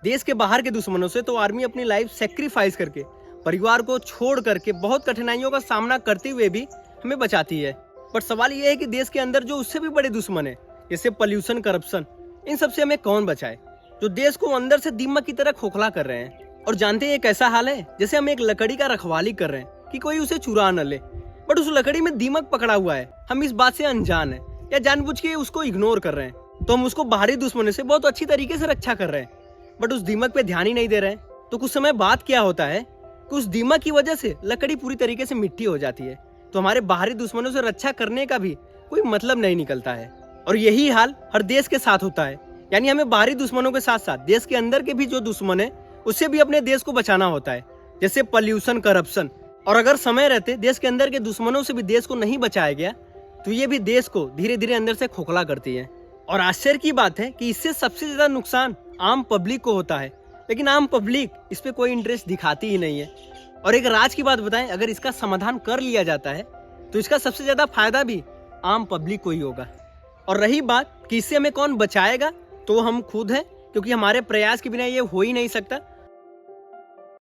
देश के बाहर के दुश्मनों से तो आर्मी अपनी लाइफ सेक्रीफाइस करके, परिवार को छोड़ करके, बहुत कठिनाइयों का सामना करते हुए भी हमें बचाती है। पर सवाल यह है कि देश के अंदर जो उससे भी बड़े दुश्मन है, जैसे पॉल्यूशन, करप्शन, इन सबसे हमें कौन बचाए, जो देश को अंदर से दीमक की तरह खोखला कर रहे हैं। और जानते हैं एक ऐसा हाल है जैसे हम एक लकड़ी का रखवाली कर रहे हैं कि कोई उसे चुरा न ले, बट उस लकड़ी में दीमक पकड़ा हुआ है। हम इस बात से अनजान है या जानबूझ के उसको इग्नोर कर रहे हैं। तो हम उसको बाहरी दुश्मनों से बहुत अच्छी तरीके से रक्षा कर रहे हैं, बट उस दीमक पे ध्यान ही नहीं दे रहे हैं। तो कुछ समय बाद क्या होता है कि उस दीमक की वजह से लकड़ी पूरी तरीके से मिट्टी हो जाती है। तो हमारे बाहरी दुश्मनों से रक्षा करने का भी कोई मतलब नहीं निकलता है। और यही हाल हर देश के साथ होता है, यानी हमें बाहरी दुश्मनों के साथ साथ देश के अंदर के भी जो दुश्मन है उससे भी अपने देश को बचाना होता है, जैसे पॉल्यूशन, करप्शन। और अगर समय रहते देश के अंदर के दुश्मनों से भी देश को नहीं बचाया गया तो ये भी देश को धीरे धीरे अंदर से खोखला करती है। और आश्चर्य की बात है कि इससे सबसे ज्यादा नुकसान आम पब्लिक को होता है, लेकिन आम पब्लिक इस पे कोई इंटरेस्ट दिखाती ही नहीं है। और एक राज की बात बताएं, अगर इसका समाधान कर लिया जाता है तो इसका सबसे ज्यादा फायदा भी आम पब्लिक को ही होगा। और रही बात कि इससे हमें कौन बचाएगा, तो हम खुद हैं, क्योंकि हमारे प्रयास के बिना ये हो ही नहीं सकता।